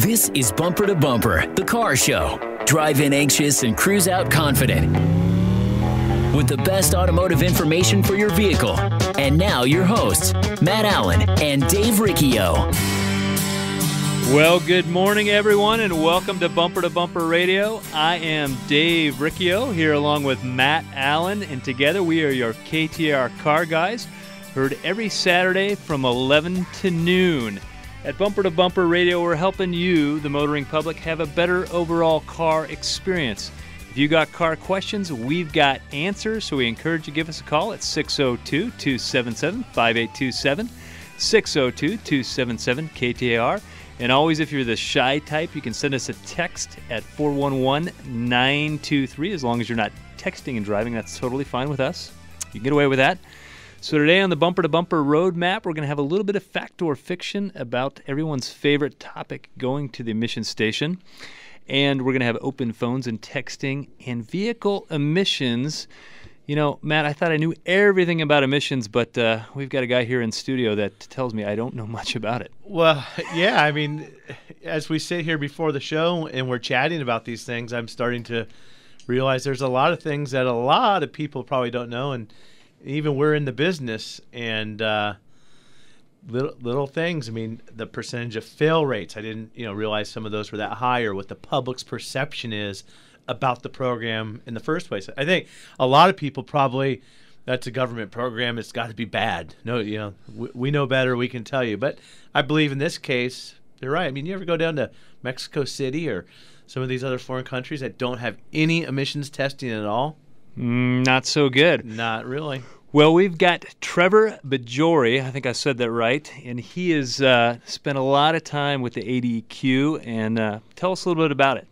This is Bumper to Bumper, the car show. Drive in anxious and cruise out confident. With the best automotive information for your vehicle. And now your hosts, Matt Allen and Dave Riccio. Well, good morning, everyone, and welcome to Bumper Radio. I am Dave Riccio, here along with Matt Allen, and together we are your KTAR car guys, heard every Saturday from 11 to noon. At Bumper to Bumper Radio, we're helping you, the motoring public, have a better overall car experience. If you got car questions, we've got answers, so we encourage you to give us a call at 602-277-5827, 602-277-KTAR. And always, if you're the shy type, you can send us a text at 411-923. As long as you're not texting and driving, that's totally fine with us. You can get away with that. So today on the Bumper to Bumper Roadmap, we're going to have a little bit of fact or fiction about everyone's favorite topic, going to the emission station. And we're going to have open phones and texting and vehicle emissions. You know, Matt, I thought I knew everything about emissions, but we've got a guy here in studio that tells me I don't know much about it. Well, yeah, I mean, as we sit here before the show and we're chatting about these things, I'm starting to realize there's a lot of things that a lot of people probably don't know, and even we're in the business, and little things. I mean, the percentage of fail rates, I didn't realize some of those were that high, or what the public's perception is about the program in the first place. I think a lot of people probably, that's a government program, it's got to be bad. No, we know better, we can tell you. But I believe in this case, they're right. I mean, you ever go down to Mexico City or some of these other foreign countries that don't have any emissions testing at all? Not so good. Not really. Well, we've got Trevor Bajori, I think I said that right, and he has spent a lot of time with the ADQ, and tell us a little bit about it.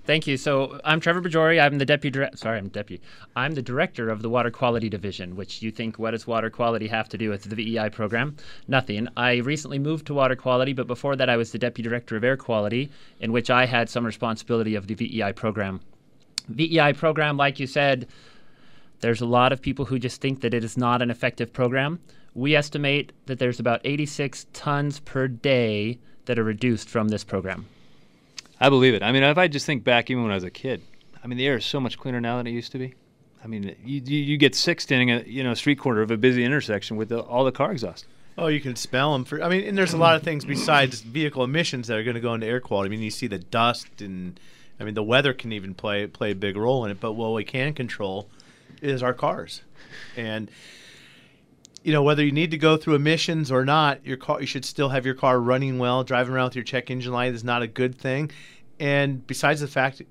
Thank you. So I'm Trevor Bajori. I'm the I'm the director of the Water Quality Division, which you think, what does water quality have to do with the VEI program? Nothing. I recently moved to water quality, but before that I was the deputy director of air quality, in which I had some responsibility of the VEI program. VEI program, like you said, there's a lot of people who just think that it is not an effective program. We estimate that there's about 86 tons per day that are reduced from this program. I believe it. I mean, if I just think back even when I was a kid, I mean, the air is so much cleaner now than it used to be. I mean, you get sick standing at a street corner of a busy intersection with all the car exhaust. Oh, you can smell them. And there's a lot of things besides vehicle emissions that are going to go into air quality. I mean, you see the dust, and I mean, the weather can even play a big role in it. But what we can control is our cars. And whether you need to go through emissions or not, you should still have your car running well. Driving around with your check engine light is not a good thing. And besides the fact, a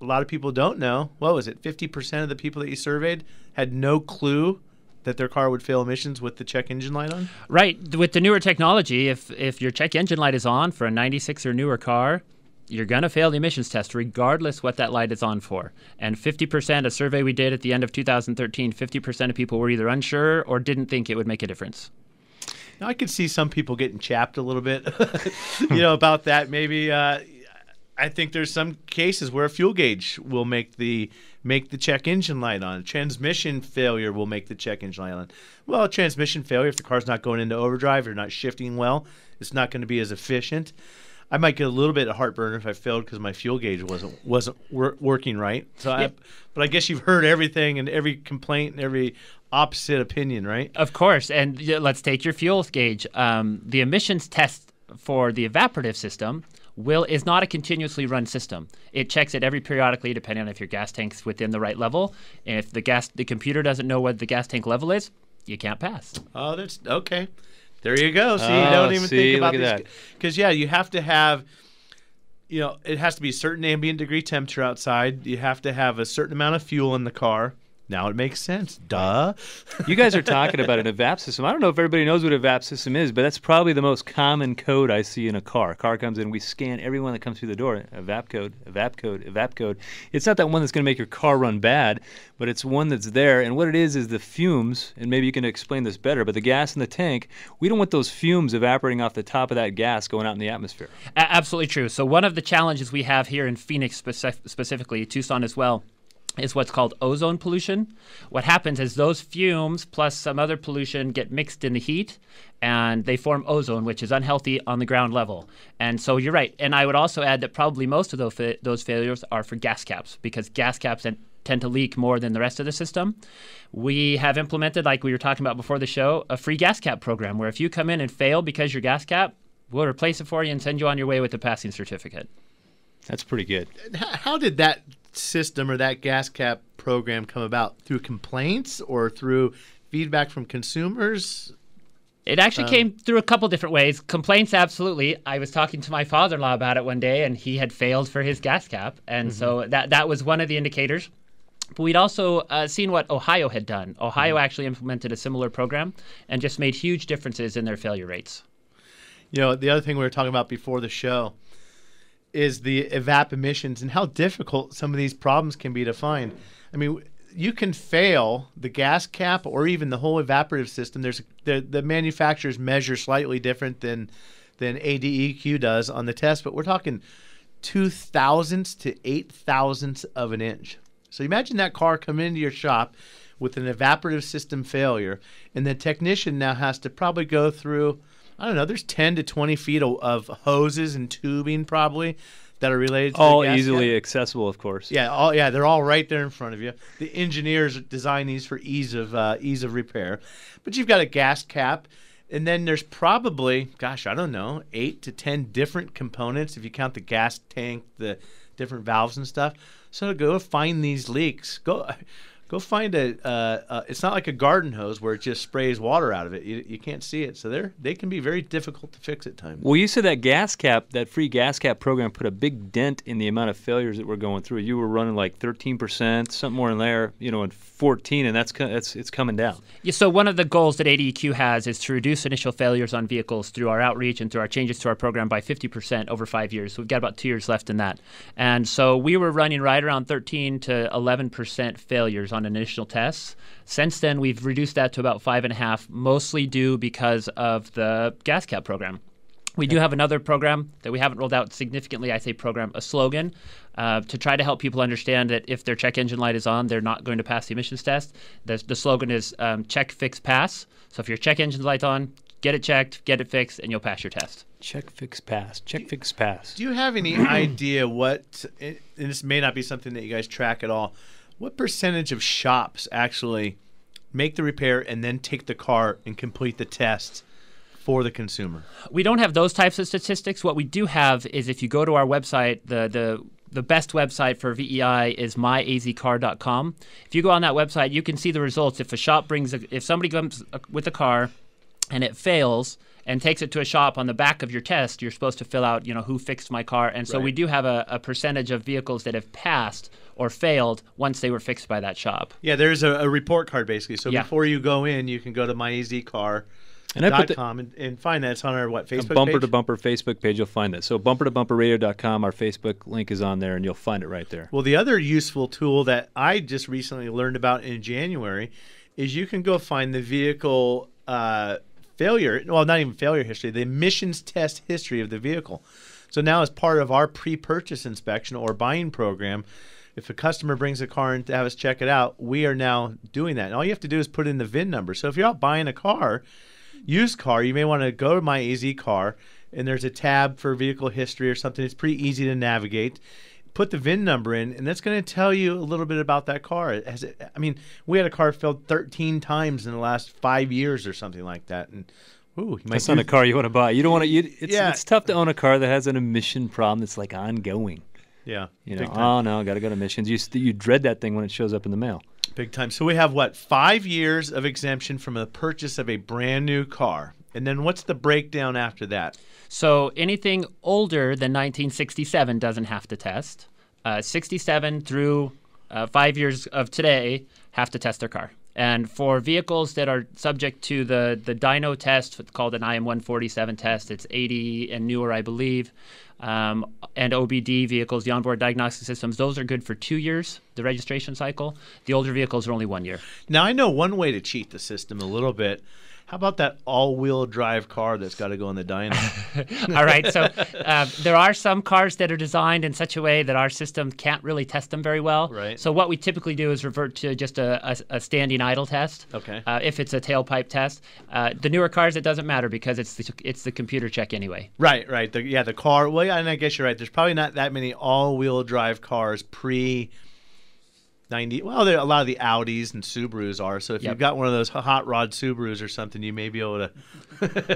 lot of people don't know, what was it, 50% of the people that you surveyed had no clue that their car would fail emissions with the check engine light on? Right. With the newer technology, if your check engine light is on for a 96 or newer car, you're going to fail the emissions test regardless what that light is on for. And 50%, a survey we did at the end of 2013, 50% of people were either unsure or didn't think it would make a difference. Now, I could see some people getting chapped a little bit, about that. Maybe I think there's some cases where a fuel gauge will make the check engine light on. Transmission failure will make the check engine light on. Well, transmission failure, if the car's not going into overdrive or not shifting well, it's not going to be as efficient. I might get a little bit of heartburn if I failed because my fuel gauge wasn't working right. So, yep. But I guess you've heard everything and every complaint and every opposite opinion, right? Of course. And let's take your fuel gauge. The emissions test for the evaporative system is not a continuously run system. It checks it every periodically, depending on if your gas tank's within the right level. And if the computer doesn't know what the gas tank level is, you can't pass. Oh, that's okay. There you go. See, you don't even think about this. Because, you have to have, it has to be a certain ambient degree temperature outside. You have to have a certain amount of fuel in the car. Now it makes sense. Duh. You guys are talking about an evap system. I don't know if everybody knows what an evap system is, but that's probably the most common code I see in a car. A car comes in, we scan everyone that comes through the door. Evap code, evap code, evap code. It's not that one that's going to make your car run bad, but it's one that's there. And what it is the fumes, and maybe you can explain this better, but the gas in the tank, we don't want those fumes evaporating off the top of that gas going out in the atmosphere. Absolutely true. So one of the challenges we have here in Phoenix specifically, Tucson as well, is what's called ozone pollution. What happens is those fumes plus some other pollution get mixed in the heat, and they form ozone, which is unhealthy on the ground level. And so you're right. And I would also add that probably most of those failures are for gas caps, because gas caps tend to leak more than the rest of the system. We have implemented, like we were talking about before the show, a free gas cap program where if you come in and fail because your gas cap, we'll replace it for you and send you on your way with a passing certificate. That's pretty good. How did that system or that gas cap program come about? Through complaints or through feedback from consumers? It actually came through a couple different ways. Complaints, absolutely. I was talking to my father-in-law about it one day, and he had failed for his gas cap. And so that was one of the indicators. But we'd also seen what Ohio had done. Ohio actually implemented a similar program and just made huge differences in their failure rates. You know, the other thing we were talking about before the show is the evap emissions and how difficult some of these problems can be to find. I mean, you can fail the gas cap or even the whole evaporative system. The manufacturers measure slightly different than ADEQ does on the test, but we're talking 0.002 to 0.008 of an inch. So imagine that car coming into your shop with an evaporative system failure, and the technician now has to probably go through, I don't know, there's 10 to 20 feet of hoses and tubing probably that are related to all the gas easily cap. accessible, of course. Yeah, they're all right there in front of you. The engineers design these for ease of repair. But you've got a gas cap, and then there's probably, gosh, I don't know, 8 to 10 different components if you count the gas tank, the different valves and stuff. So to go find these leaks, go find it's not like a garden hose where it just sprays water out of it. You can't see it. So they can be very difficult to fix at times. Well, you said that gas cap, that free gas cap program put a big dent in the amount of failures that we're going through. You were running like 13%, something more in there, and 14, and it's coming down. Yeah, so one of the goals that ADEQ has is to reduce initial failures on vehicles through our outreach and through our changes to our program by 50% over 5 years. So we've got about 2 years left in that. And so we were running right around 13 to 11% failures on initial tests. Since then, we've reduced that to about 5.5%, mostly due because of the gas cap program. We do have another program that we haven't rolled out significantly. I say program, a slogan, to try to help people understand that if their check engine light is on, they're not going to pass the emissions test. The slogan is check, fix, pass. So if your check engine light's on, get it checked, get it fixed, and you'll pass your test. Check, fix, pass. Check, fix, pass. Do you have any idea what, and this may not be something that you guys track at all, what percentage of shops actually make the repair and then take the car and complete the test for the consumer? We don't have those types of statistics. What we do have is if you go to our website, the best website for VEI is myazcar.com. If you go on that website, you can see the results. If somebody comes with a car and it fails and takes it to a shop, on the back of your test, you're supposed to fill out, who fixed my car. And so we do have a percentage of vehicles that have passed or failed once they were fixed by that shop. Yeah, there's a report card basically. So before you go in, you can go to myazcar.com and find that. It's on our Facebook page? Bumper to Bumper Facebook page. You'll find that. So bumpertobumperradio.com, our Facebook link is on there, and you'll find it right there. Well, the other useful tool that I just recently learned about in January is you can go find the vehicle failure, well, not even failure history, the emissions test history of the vehicle. So now as part of our pre-purchase inspection or buying program, if a customer brings a car in to have us check it out, we are now doing that. And all you have to do is put in the VIN number. So if you're out buying a car, used car, you may want to go to My AZ Car, and there's a tab for vehicle history or something. It's pretty easy to navigate. Put the VIN number in, and that's going to tell you a little bit about that car. We had a car failed 13 times in the last 5 years or something like that. And that's not a car you want to buy. You don't want to. It's tough to own a car that has an emission problem that's like ongoing. Yeah. Oh no, got to go to emissions. You dread that thing when it shows up in the mail. Big time. So we have 5 years of exemption from the purchase of a brand new car. And then what's the breakdown after that? So anything older than 1967 doesn't have to test. 67 through 5 years of today have to test their car. And for vehicles that are subject to the dyno test, it's called an IM147 test. It's 80 and newer, I believe. And OBD vehicles, the onboard diagnostic systems, those are good for 2 years, the registration cycle. The older vehicles are only 1 year. Now, I know one way to cheat the system a little bit. How about that all-wheel drive car that's got to go in the dyno? All right, so there are some cars that are designed in such a way that our system can't really test them very well. Right. So what we typically do is revert to just a standing idle test. Okay. If it's a tailpipe test, the newer cars it doesn't matter because it's the computer check anyway. Right. The car. Well, yeah, and I guess you're right. There's probably not that many all-wheel drive cars pre 90. Well, a lot of the Audis and Subarus are. So if you've got one of those hot rod Subarus or something, you may be able to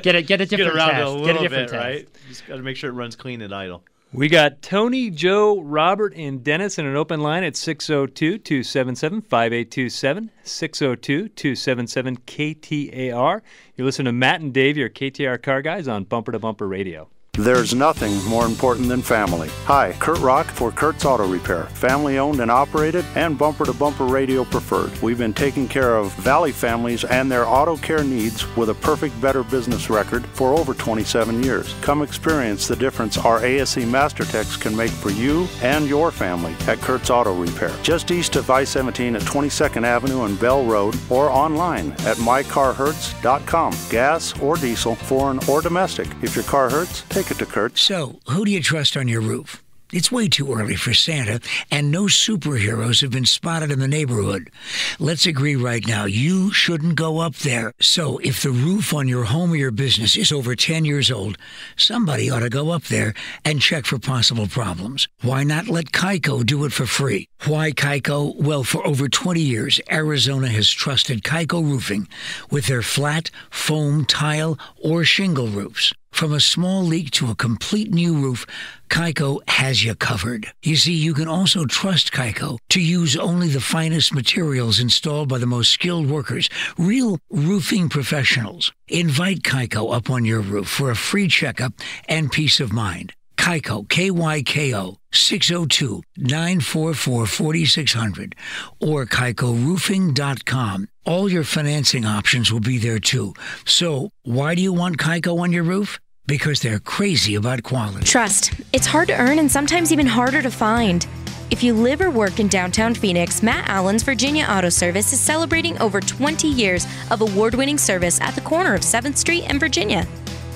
get a different get around test. it a little Get a different bit, test. right? Just got to make sure it runs clean and idle. We got Tony, Joe, Robert, and Dennis in an open line at 602-277-5827, 602-277-KTAR. You're listening to Matt and Dave, your KTAR car guys on Bumper to Bumper Radio. There's nothing more important than family. Hi, Kurt Rock for Kurt's Auto Repair. Family owned and operated and bumper to bumper radio preferred. We've been taking care of Valley families and their auto care needs with a perfect better business record for over 27 years. Come experience the difference our ASE Master Techs can make for you and your family at Kurt's Auto Repair. Just east of I-17 at 22nd Avenue and Bell Road or online at mycarhurts.com. Gas or diesel, foreign or domestic. If your car hurts, take it to Kurt. So, who do you trust on your roof? It's way too early for Santa, and no superheroes have been spotted in the neighborhood. Let's agree right now, you shouldn't go up there. So, if the roof on your home or your business is over 10 years old, somebody ought to go up there and check for possible problems. Why not let Kaiko do it for free? Why Kaiko? Well, for over 20 years, Arizona has trusted Kaiko Roofing with their flat, foam, tile, or shingle roofs. From a small leak to a complete new roof, Kaiko has you covered. You see, you can also trust Kaiko to use only the finest materials installed by the most skilled workers, real roofing professionals. Invite Kaiko up on your roof for a free checkup and peace of mind. Kaiko, K-Y-K-O, 602-944-4600 or KaikoRoofing.com. All your financing options will be there too. So, why do you want Kaiko on your roof? Because they're crazy about quality. Trust. It's hard to earn and sometimes even harder to find. If you live or work in downtown Phoenix, Matt Allen's Virginia Auto Service is celebrating over 20 years of award-winning service at the corner of 7th Street and Virginia.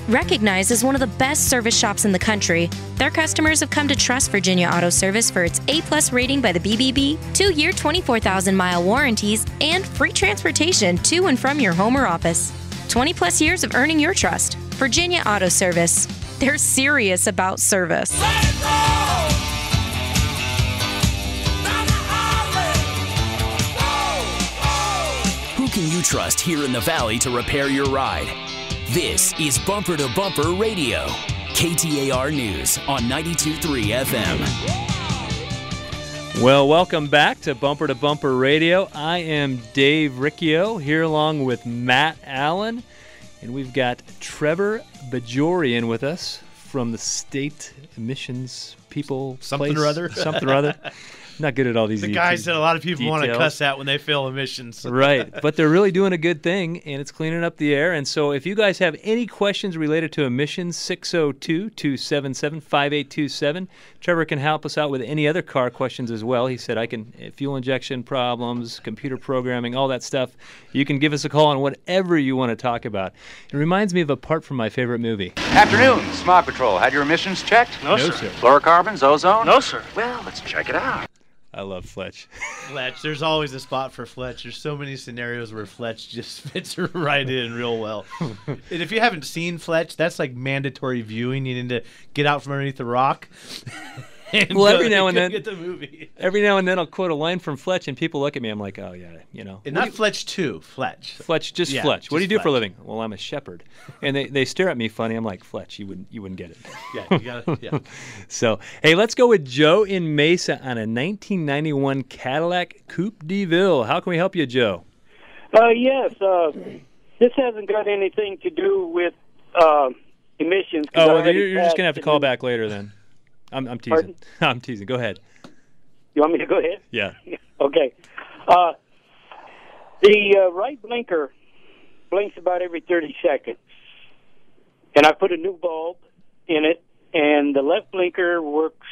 Recognized as one of the best service shops in the country, their customers have come to trust Virginia Auto Service for its A+ rating by the BBB, 2-year 24,000-mile warranties, and free transportation to and from your home or office. 20+ years of earning your trust. Virginia Auto Service. They're serious about service. Who can you trust here in the Valley to repair your ride? This is Bumper to Bumper Radio, KTAR News on 92.3 FM. Well, welcome back to Bumper Radio. I am Dave Riccio here along with Matt Allen, and we've got Trevor Bajorian with us from the state emissions people. Something or other. Not good at all these The guys that a lot of people want to cuss at when they fail emissions. Right, but they're really doing a good thing, and it's cleaning up the air. And so if you guys have any questions related to emissions, 602-277-5827. Trevor can help us out with any other car questions as well. He said I can, fuel injection problems, computer programming, all that stuff. You can give us a call on whatever you want to talk about. It reminds me of a part from my favorite movie. Afternoon, Smog Patrol. Had your emissions checked? No, sir. Fluorocarbons, ozone? No, sir. Well, let's check it out. I love Fletch. Fletch. There's always a spot for Fletch. There's so many scenarios where Fletch just fits right in real well. And if you haven't seen Fletch, that's like mandatory viewing. You need to get out from underneath the rock. Well, every now and then, get the movie. Every now and then, I'll quote a line from Fletch, and people look at me. I'm like, oh yeah, you know. And not Fletch 2, Fletch. Fletch, just Yeah, Fletch. What do you just do for a Fletch. living? Well, I'm a shepherd, and they stare at me funny. I'm like, Fletch, you wouldn't get it. Yeah, you gotta. Yeah. So, hey, let's go with Joe in Mesa on a 1991 Cadillac Coupe DeVille. How can we help you, Joe? Yes. This hasn't got anything to do with emissions. Oh, you're just gonna have to call back later then. I'm teasing. Pardon? I'm teasing. Go ahead. You want me to go ahead? Yeah. Okay. The right blinker blinks about every 30 seconds. And I put a new bulb in it, and the left blinker works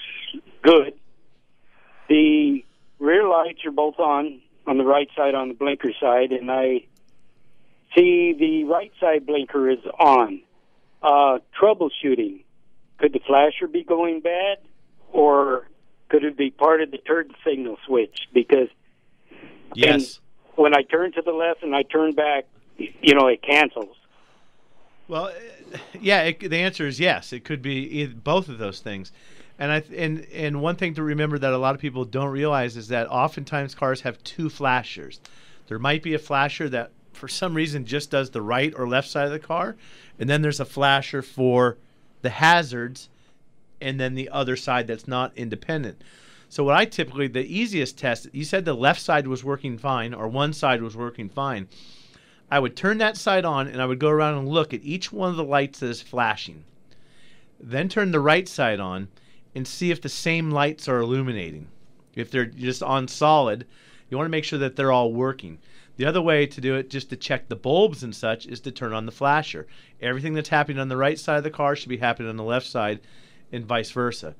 good. The rear lights are both on the right side, on the blinker side, and I See, the right side blinker is on. Troubleshooting. Could the flasher be going bad, or could it be part of the turn signal switch? Because Yes. when I turn to the left and I turn back, it cancels. Well, yeah, the answer is yes. It could be both of those things. And one thing to remember that a lot of people don't realize is that oftentimes cars have two flashers. There might be a flasher that for some reason just does the right or left side of the car, and then there's a flasher for the hazards, and then the other side that's not independent. So what I typically, the easiest test, you said the left side was working fine, or one side was working fine. I would turn that side on, and I would go around and look at each one of the lights that is flashing. Then turn the right side on and see if the same lights are illuminating. If they're just on solid, you want to make sure that they're all working. The other way to do it, just to check the bulbs and such, is to turn on the flasher. Everything that's happening on the right side of the car should be happening on the left side, and vice versa.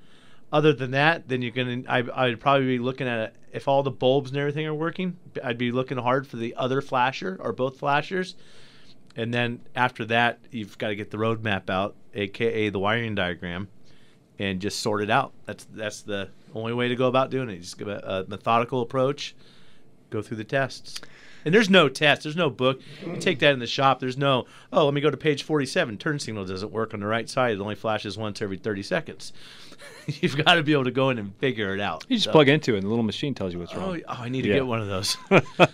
Other than that, then I'd probably be looking at it. If all the bulbs and everything are working, I'd be looking hard for the other flasher or both flashers. And then after that, you've got to get the road map out, aka the wiring diagram, and just sort it out. That's the only way to go about doing it. Just give a methodical approach, go through the tests. And there's no test. There's no book. You take that in the shop. There's no, let me go to page 47. Turn signal doesn't work on the right side. It only flashes once every 30 seconds. You've got to be able to go in and figure it out. You just plug into it, and the little machine tells you what's wrong. Oh, I need to get one of those.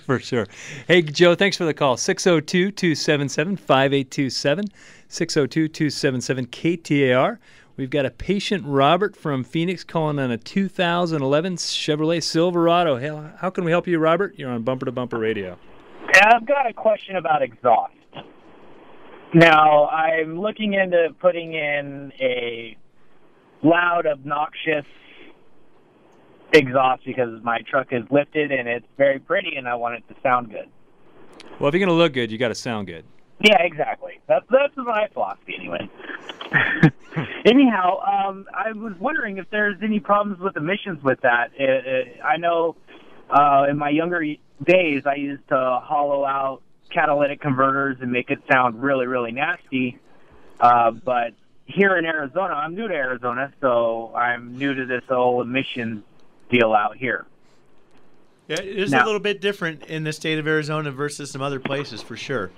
For sure. Hey, Joe, thanks for the call. 602-277-5827, 602-277-KTAR. We've got a patient, Robert from Phoenix, calling on a 2011 Chevrolet Silverado. Hey, how can we help you, Robert? You're on Bumper to Bumper Radio. I've got a question about exhaust. Now, I'm looking into putting in a loud, obnoxious exhaust because my truck is lifted and it's very pretty and I want it to sound good. Well, if you're going to look good, you got to sound good. Yeah, exactly. That's my philosophy anyway. Anyhow, I was wondering if there's any problems with emissions with that. I know in my younger days I used to hollow out catalytic converters and make it sound really, really nasty. But here in Arizona, I'm new to Arizona, so I'm new to this whole emissions deal out here. Yeah, it is a little bit different in the state of Arizona versus some other places, for sure.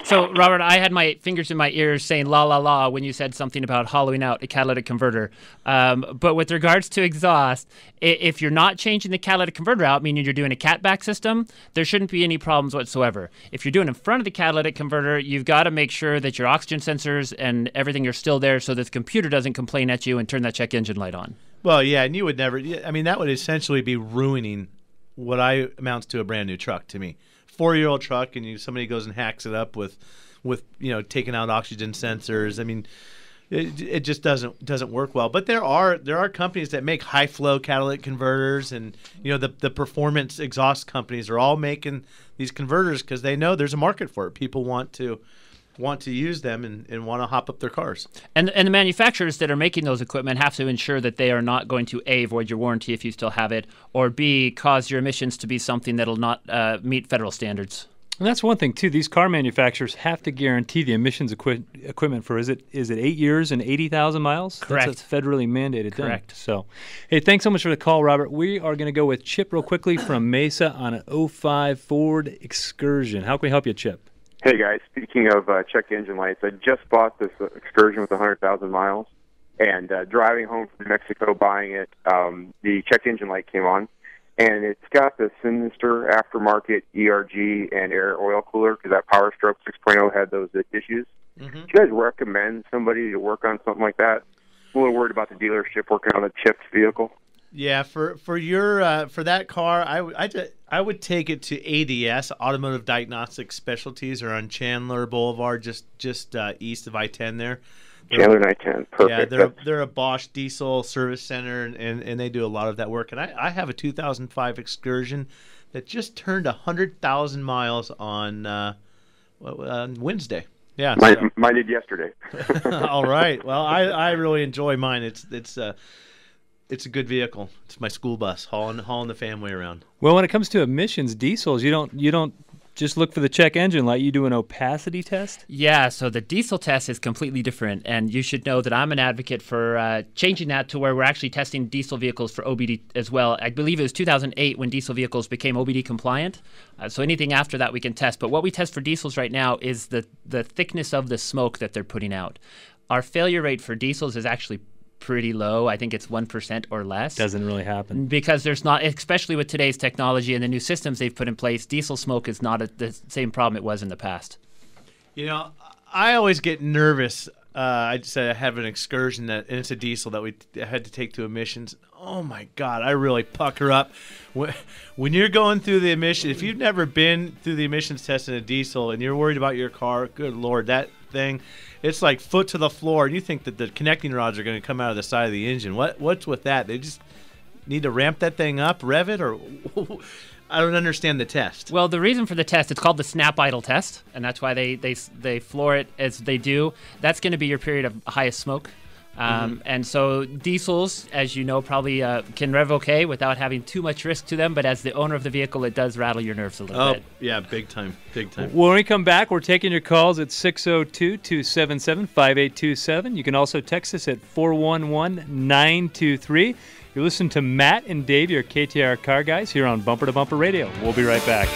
So, Robert, I had my fingers in my ears saying la la la when you said something about hollowing out a catalytic converter. But with regards to exhaust, if you're not changing the catalytic converter out, meaning you're doing a catback system, there shouldn't be any problems whatsoever. If you're doing in front of the catalytic converter, you've got to make sure that your oxygen sensors and everything are still there so that the computer doesn't complain at you and turn that check engine light on. Well, yeah, and you would never, that would essentially be ruining what amounts to a brand new truck to me. 4-year-old truck, and somebody goes and hacks it up with taking out oxygen sensors. It just doesn't work well. But there are companies that make high flow catalytic converters, and the performance exhaust companies are all making these converters because they know there's a market for it. People want to use them and want to hop up their cars. And the manufacturers that are making those equipment have to ensure that they are not going to A, void your warranty if you still have it, or B, cause your emissions to be something that'll not meet federal standards. And that's one thing, too. These car manufacturers have to guarantee the emissions equipment for, is it 8 years and 80,000 miles? Correct. That's federally mandated. Correct. So, hey, thanks so much for the call, Robert. We are going to go with Chip real quickly from Mesa on an 05 Ford Excursion. How can we help you, Chip? Hey, guys. Speaking of check engine lights, I just bought this Excursion with 100,000 miles, and driving home from Mexico buying it, the check engine light came on, and it's got the sinister aftermarket ERG and air oil cooler because that Power Stroke 6.0 had those issues. Mm-hmm. Do you guys recommend somebody to work on something like that? I'm a little worried about the dealership working on a chipped vehicle. Yeah, for your for that car, I would take it to ADS, Automotive Diagnostics Specialties, or on Chandler Boulevard, just east of I-10 there. Chandler and I-10, perfect. Yeah, they're a Bosch diesel service center, and they do a lot of that work. And I have a 2005 Excursion that just turned 100,000 miles on Wednesday. Yeah, mine did yesterday. All right. Well, I really enjoy mine. It's a good vehicle. It's my school bus hauling the family around. Well, when it comes to emissions, diesels, you don't just look for the check engine light. You do an opacity test? Yeah, so the diesel test is completely different, and you should know that I'm an advocate for changing that to where we're actually testing diesel vehicles for OBD as well. I believe it was 2008 when diesel vehicles became OBD compliant, so anything after that we can test. But what we test for diesels right now is the thickness of the smoke that they're putting out. Our failure rate for diesels is actually pretty low. I think it's 1% or less. Doesn't really happen. Because there's not, especially with today's technology and the new systems they've put in place, diesel smoke is not the same problem it was in the past. You know, I always get nervous. I just said I have an excursion and it's a diesel that we had to take to emissions. Oh my God, I really pucker up. When you're going through the emission, if you've never been through the emissions test in a diesel and you're worried about your car, good Lord, that thing, it's like foot to the floor. And you think that the connecting rods are going to come out of the side of the engine. What's with that? They just need to ramp that thing up, rev it, or I don't understand the test. Well, the reason for the test, it's called the snap idle test, and that's why they floor it as they do. That's going to be your period of highest smoke. And so diesels, as you know, probably can rev okay without having too much risk to them, but as the owner of the vehicle, it does rattle your nerves a little bit. Yeah, big time, big time. When we come back, we're taking your calls at 602-277-5827. You can also text us at 411-923. You're listening to Matt and Dave, your KTAR car guys, here on Bumper to Bumper Radio. We'll be right back.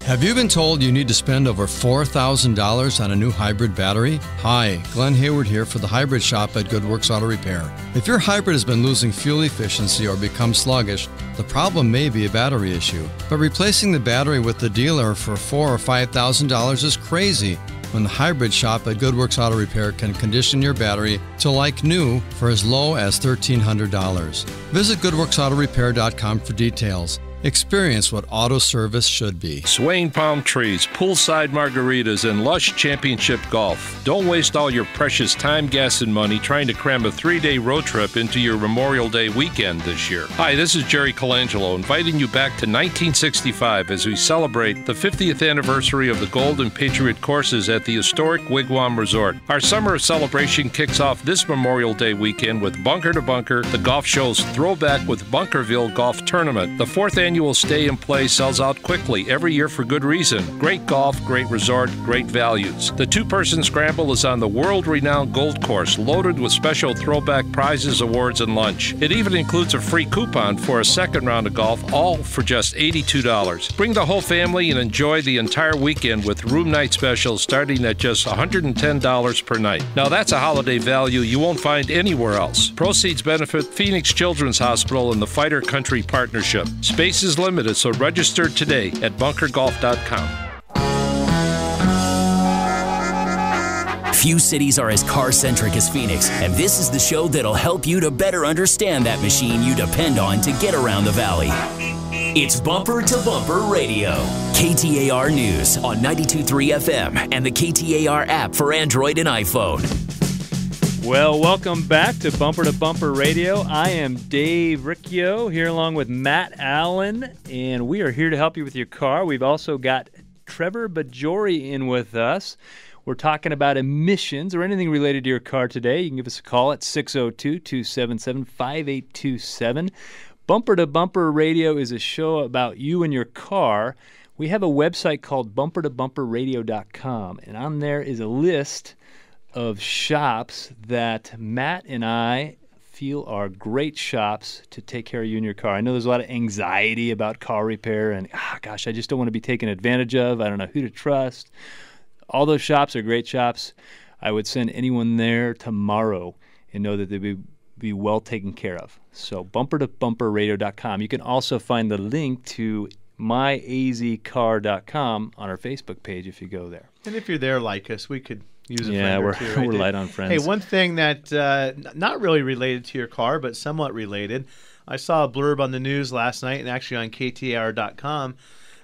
Have you been told you need to spend over $4,000 on a new hybrid battery? Hi, Glenn Hayward here for the Hybrid Shop at Good Works Auto Repair. If your hybrid has been losing fuel efficiency or become sluggish, the problem may be a battery issue. But replacing the battery with the dealer for $4,000 or $5,000 is crazy when the Hybrid Shop at Good Works Auto Repair can condition your battery to like new for as low as $1,300. Visit goodworksautorepair.com for details. Experience what auto service should be. Swaying palm trees, poolside margaritas, and lush championship golf. Don't waste all your precious time, gas, and money trying to cram a 3-day road trip into your Memorial Day weekend this year. Hi, this is Jerry Colangelo, inviting you back to 1965 as we celebrate the 50th anniversary of the Golden Patriot courses at the historic Wigwam Resort. Our summer celebration kicks off this Memorial Day weekend with Bunker to Bunker, the golf show's throwback with Bunkerville Golf Tournament. The 4th annual stay and play sells out quickly every year for good reason. Great golf, great resort, great values. The 2-person scramble is on the world-renowned Gold Course, loaded with special throwback prizes, awards, and lunch. It even includes a free coupon for a second round of golf, all for just $82. Bring the whole family and enjoy the entire weekend with room night specials starting at just $110 per night. Now that's a holiday value you won't find anywhere else. Proceeds benefit Phoenix Children's Hospital and the Fighter Country Partnership. Space is limited, so register today at bunkergolf.com. Few cities are as car-centric as Phoenix, and this is the show that'll help you to better understand that machine you depend on to get around the valley. It's Bumper to Bumper Radio. KTAR News on 92.3 FM and the KTAR app for Android and iPhone. Well, welcome back to Bumper Radio. I am Dave Riccio here along with Matt Allen, and we are here to help you with your car. We've also got Trevor Bajori in with us. We're talking about emissions or anything related to your car today. You can give us a call at 602-277-5827. Bumper to Bumper Radio is a show about you and your car. We have a website called bumpertobumperradio.com, and on there is a list of shops that Matt and I feel are great shops to take care of you and your car. I know there's a lot of anxiety about car repair and, gosh, I just don't want to be taken advantage of. I don't know who to trust. All those shops are great shops. I would send anyone there tomorrow and know that they'd be well taken care of. So bumpertobumperradio.com. You can also find the link to myazcar.com on our Facebook page if you go there. And if you're there like us, we could use a yeah, friend we're, or two, right? we're light on friends. Hey, one thing that not really related to your car, but somewhat related. I saw a blurb on the news last night and actually on KTAR.com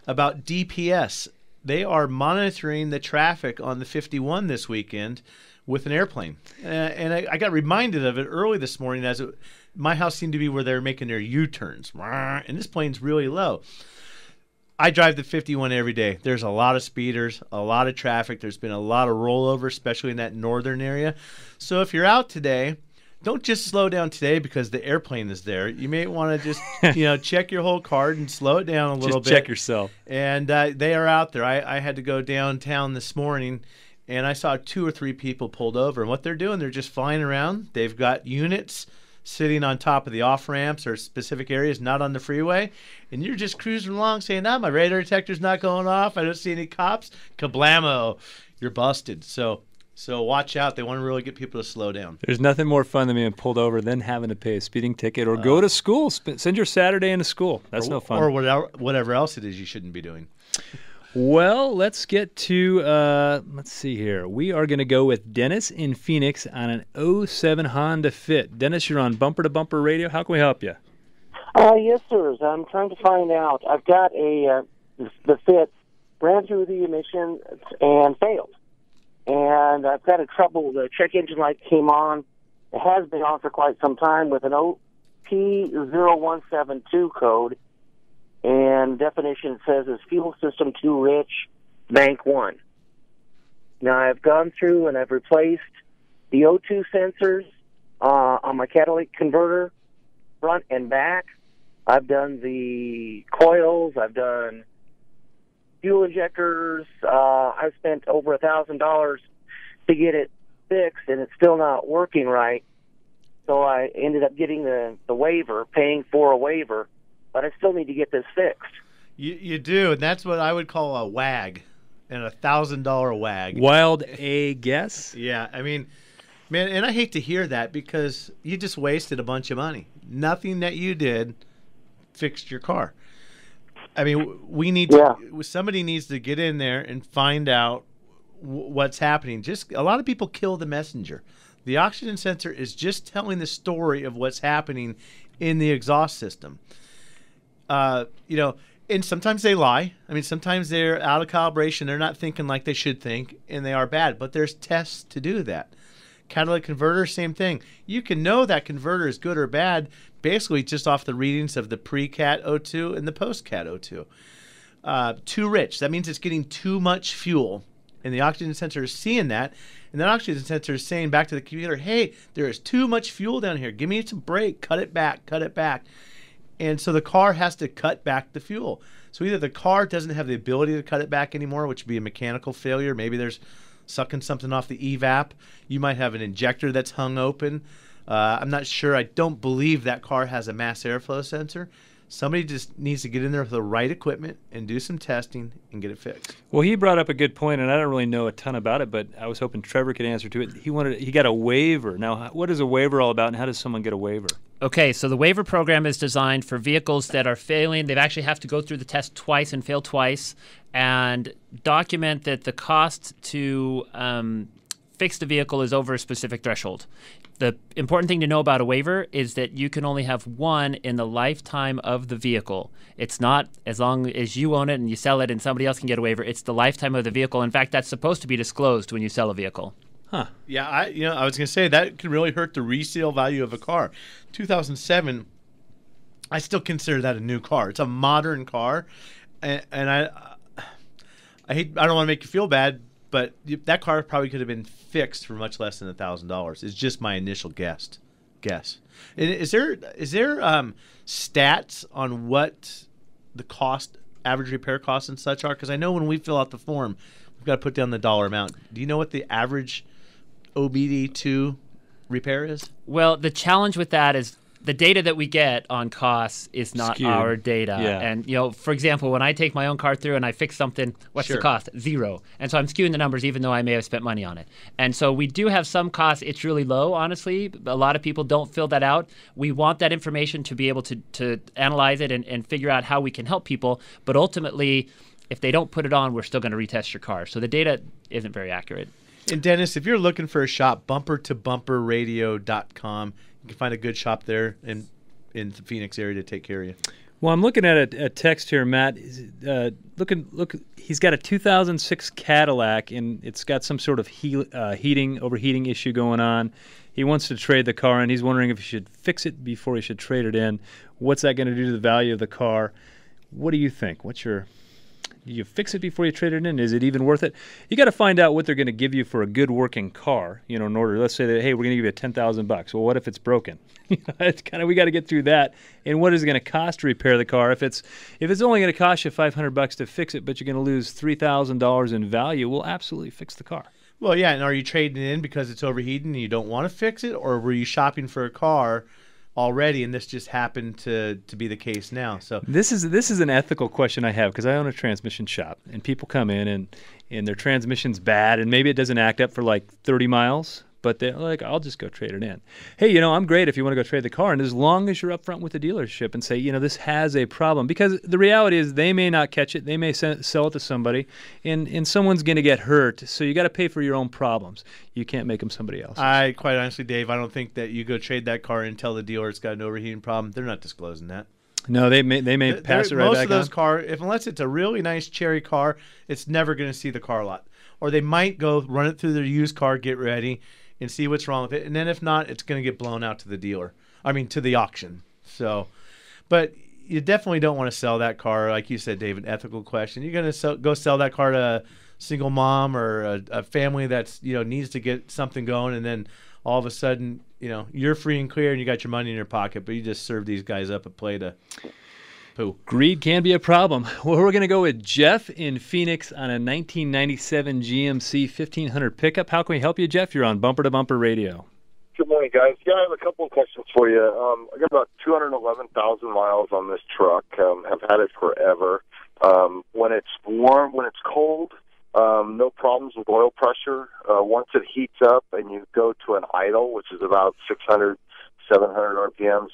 about DPS. They are monitoring the traffic on the 51 this weekend with an airplane. And I got reminded of it early this morning as my house seemed to be where they were making their U-turns. And this plane's really low. I drive the 51 every day. There's a lot of speeders, a lot of traffic. There's been a lot of rollover, especially in that northern area. So if you're out today, don't just slow down today because the airplane is there. You may want to just, check your whole card and slow it down a little bit. Just check yourself. And they are out there. I had to go downtown this morning, and I saw 2 or 3 people pulled over. And what they're doing, they're just flying around. They've got units sitting on top of the off-ramps or specific areas, not on the freeway. And you're just cruising along saying, my radar detector's not going off. I don't see any cops. Kablamo. You're busted. So watch out. They want to really get people to slow down. There's nothing more fun than being pulled over than having to pay a speeding ticket or go to school. Send your Saturday into school. That's no fun. Or whatever else it is you shouldn't be doing. Well, let's get to, let's see here. We are going to go with Dennis in Phoenix on an 07 Honda Fit. Dennis, you're on Bumper to Bumper Radio. How can we help you? Yes, sir. I'm trying to find out. I've got the Fit, ran through the emission and failed. And I've got a trouble. The check engine light came on. It has been on for quite some time with an OP0172 code. And definition says is fuel system too rich, bank 1. Now I've gone through and I've replaced the O2 sensors on my catalytic converter, front and back. I've done the coils. I've done fuel injectors. I've spent over $1,000 to get it fixed, and it's still not working right. So I ended up getting the waiver, paying for a waiver, but I still need to get this fixed. You do, and that's what I would call a wag, and $1,000 wag. Wild a guess? Yeah, I mean, man, and I hate to hear that because you just wasted a bunch of money. Nothing that you did fixed your car. I mean, we need to, somebody needs to get in there and find out what's happening. Just a lot of people kill the messenger. The oxygen sensor is just telling the story of what's happening in the exhaust system. And sometimes they lie. I mean, sometimes they're out of calibration. They're not thinking like they should think, and they are bad. But there's tests to do that. Catalytic converter, same thing. You can know that converter is good or bad basically just off the readings of the pre-cat O2 and the post-cat O2. Too rich. That means it's getting too much fuel, and the oxygen sensor is seeing that. And that oxygen sensor is saying back to the computer, hey, there is too much fuel down here. Give me some brake. Cut it back. Cut it back. And so the car has to cut back the fuel. So either the car doesn't have the ability to cut it back anymore, which would be a mechanical failure. Maybe there's sucking something off the evap. You might have an injector that's hung open. I'm not sure. I don't believe that car has a mass airflow sensor. Somebody just needs to get in there with the right equipment and do some testing and get it fixed. Well, he brought up a good point, and I don't really know a ton about it, but I was hoping Trevor could answer to it. He got a waiver. Now, what is a waiver all about, and how does someone get a waiver? Okay, so the waiver program is designed for vehicles that are failing. They actually have to go through the test twice and fail twice and document that the cost to fix the vehicle is over a specific threshold. The important thing to know about a waiver is that you can only have one in the lifetime of the vehicle. It's not as long as you own it and you sell it and somebody else can get a waiver. It's the lifetime of the vehicle. In fact, that's supposed to be disclosed when you sell a vehicle. Huh. Yeah, I was going to say that can really hurt the resale value of a car. 2007, I still consider that a new car. It's a modern car, and I don't want to make you feel bad, but that car probably could have been fixed for much less than $1,000. It's just my initial guess. Is there stats on what the average repair costs and such are? Because I know when we fill out the form, we've got to put down the dollar amount. Do you know what the average OBD2 repair is? Well, the challenge with that is the data that we get on costs is not skewed. Our data. Yeah. And, for example, when I take my own car through and I fix something, what's the cost? 0. And so I'm skewing the numbers even though I may have spent money on it. And so we do have some costs. It's really low, honestly. A lot of people don't fill that out. We want that information to be able to analyze it and figure out how we can help people. But ultimately, if they don't put it on, we're still going to retest your car. So the data isn't very accurate. And Dennis, if you're looking for a shop, bumpertobumperradio.com. You can find a good shop there in the Phoenix area to take care of you. Well, I'm looking at a text here, Matt. Look, he's got a 2006 Cadillac, and it's got some sort of overheating issue going on. He wants to trade the car, and he's wondering if he should fix it before he should trade it in. What's that going to do to the value of the car? What do you think? What's your you fix it before you trade it in? Is it even worth it? You got to find out what they're going to give you for a good working car. In order, let's say that, hey, we're going to give you $10,000. Well, what if it's broken? It's we got to get through that. And what is it going to cost to repair the car? If it's only going to cost you $500 to fix it, but you're going to lose $3,000 in value, we'll absolutely fix the car. Well, yeah, and are you trading it in because it's overheating and you don't want to fix it, or were you shopping for a car already and this just happened to be the case now? So this is an ethical question I have, because I own a transmission shop and people come in and their transmission's bad and maybe it doesn't act up for like 30 miles, but they're like, I'll just go trade it in. Hey, I'm great if you want to go trade the car, and as long as you're upfront with the dealership and say, this has a problem, because the reality is they may not catch it, they may sell it to somebody, and someone's going to get hurt, so you got to pay for your own problems. You can't make them somebody else. Quite honestly, Dave, I don't think that you go trade that car and tell the dealer it's got an overheating problem. They're not disclosing that. No, they may pass it right back on. Most of those cars, unless it's a really nice cherry car, it's never going to see the car lot. Or they might go run it through their used car, get ready, and see what's wrong with it. And then if not, it's going to get blown out to the dealer. To the auction. So, but you definitely don't want to sell that car. Like you said, Dave, an ethical question. You're going to go sell that car to a single mom or a family that's, needs to get something going. And then all of a sudden, you're free and clear and you got your money in your pocket, but you just serve these guys up a plate of poo. Greed can be a problem. Well, we're going to go with Jeff in Phoenix on a 1997 GMC 1500 pickup. How can we help you, Jeff? You're on Bumper to Bumper Radio. Good morning, guys. Yeah, I have a couple of questions for you. I got about 211,000 miles on this truck. I've had it forever. When it's warm, when it's cold, no problems with oil pressure. Once it heats up and you go to an idle, which is about 600, 700 RPMs,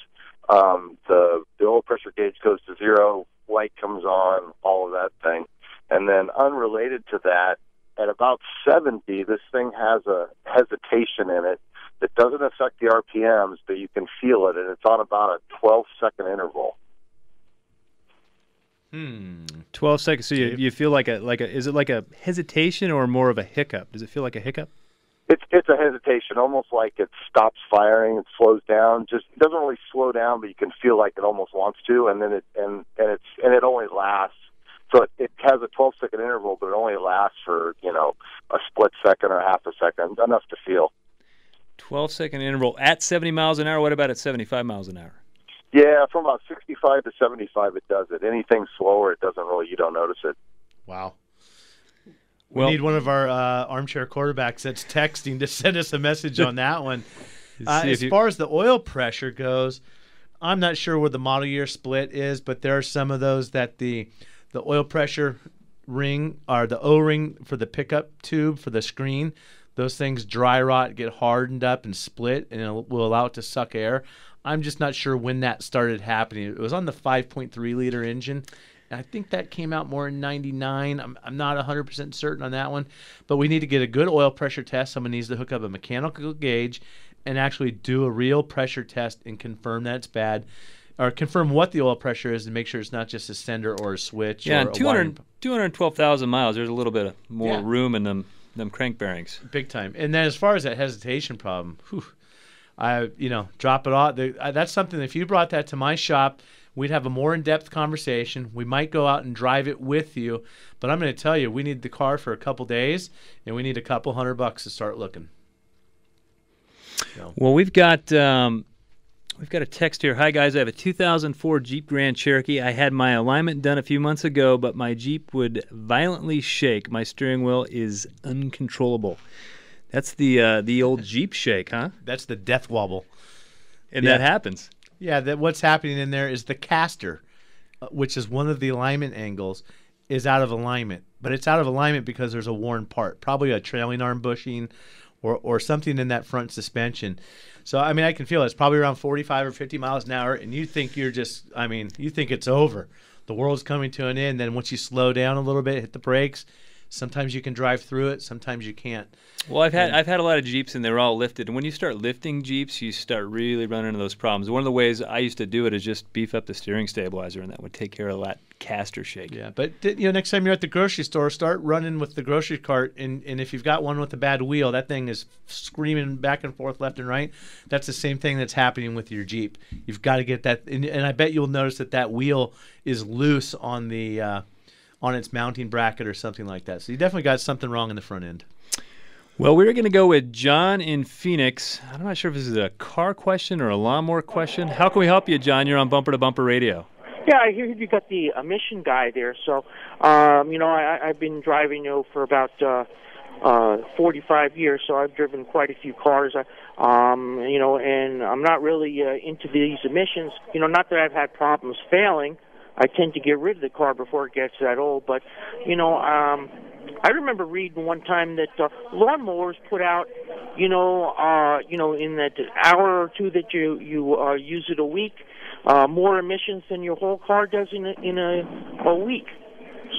the oil pressure gauge goes to zero, light comes on, all of that thing. And then unrelated to that, at about 70, this thing has a hesitation in it that doesn't affect the RPMs, but you can feel it, and it's on about a 12-second interval. 12 seconds. So you feel like is it like a hesitation or more of a hiccup? Does it feel like a hiccup? It's a hesitation, almost like it stops firing, it slows down. Just it doesn't really slow down, but you can feel like it almost wants to, and then it only lasts. So it has a 12-second interval, but it only lasts for a split second or half a second, enough to feel. 12-second interval at 70 miles an hour. What about at 75 miles an hour? Yeah, from about 65 to 75, it does it. Anything slower, it doesn't really. You don't notice it. Wow. We need one of our armchair quarterbacks that's texting to send us a message on that one. As far as the oil pressure goes, I'm not sure where the model year split is, but there are some of those that the oil pressure ring or the O-ring for the pickup tube for the screen, those things dry rot, get hardened up and split, and it will allow it to suck air. I'm just not sure when that started happening. It was on the 5.3-liter engine. I think that came out more in 99. I'm not 100% certain on that one. But we need to get a good oil pressure test. Someone needs to hook up a mechanical gauge and actually do a real pressure test and confirm that it's bad, or confirm what the oil pressure is and make sure it's not just a sender or a switch. Yeah, or and 212,000 miles, there's a little bit more room in them crank bearings. Big time. And then as far as that hesitation problem, drop it off. That's something, if you brought that to my shop, we'd have a more in-depth conversation. We might go out and drive it with you. But I'm going to tell you, we need the car for a couple days, and we need a couple $100 to start looking. Well, we've got a text here. Hi, guys. I have a 2004 Jeep Grand Cherokee. I had my alignment done a few months ago, but my Jeep would violently shake. My steering wheel is uncontrollable. That's the old Jeep shake, huh? That's the death wobble. And that happens. Yeah, what's happening in there is the caster, which is one of the alignment angles, is out of alignment. But it's out of alignment because there's a worn part, probably a trailing arm bushing or something in that front suspension. So, I can feel it. It's probably around 45 or 50 miles an hour, and you think you think it's over. The world's coming to an end. Then once you slow down a little bit, hit the brakes, sometimes you can drive through it, sometimes you can't. Well, I've had a lot of Jeeps, and they're all lifted. And when you start lifting Jeeps, you start really running into those problems. One of the ways I used to do it is just beef up the steering stabilizer, and that would take care of that caster shake. Yeah, but next time you're at the grocery store, start running with the grocery cart, and if you've got one with a bad wheel, that thing is screaming back and forth, left and right. That's the same thing that's happening with your Jeep. You've got to get that, and I bet you'll notice that wheel is loose on the on its mounting bracket or something like that. So you definitely got something wrong in the front end. Well, we're going to go with John in Phoenix. I'm not sure if this is a car question or a lawnmower question. How can we help you, John? You're on Bumper to Bumper Radio. Yeah, I hear you got the emission guy there. So, I've been driving, for about 45 years, so I've driven quite a few cars. And I'm not really into these emissions. Not that I've had problems failing. I tend to get rid of the car before it gets that old. But, I remember reading one time that lawnmowers put out, in that hour or two that you use it a week, more emissions than your whole car does in a week.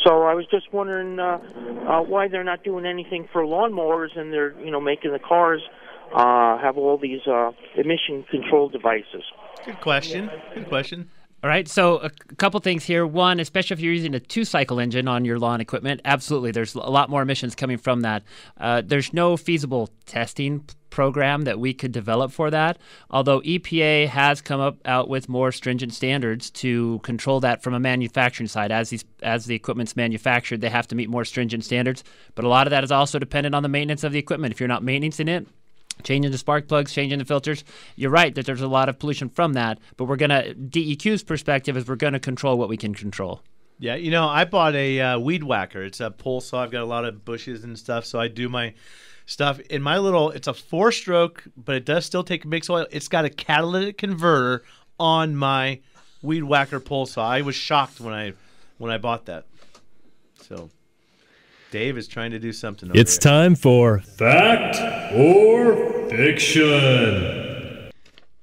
So I was just wondering why they're not doing anything for lawnmowers, and they're making the cars have all these emission control devices. Good question. Good question. All right, so a couple things here. One, especially if you're using a 2-cycle engine on your lawn equipment, absolutely, there's a lot more emissions coming from that. There's no feasible testing program that we could develop for that, although EPA has come out with more stringent standards to control that from a manufacturing side. As the equipment's manufactured, they have to meet more stringent standards, but a lot of that is also dependent on the maintenance of the equipment. If you're not maintaining it, changing the spark plugs, changing the filters, you're right that there's a lot of pollution from that, but DEQ's perspective is we're going to control what we can control. Yeah, I bought a weed whacker. It's a pole saw. I've got a lot of bushes and stuff, so I do my stuff in my it's a 4-stroke, but it does still take mixed oil. It's got a catalytic converter on my weed whacker pole saw. I was shocked when I bought that. So Dave is trying to do something over It's there. time for Fact or Fiction.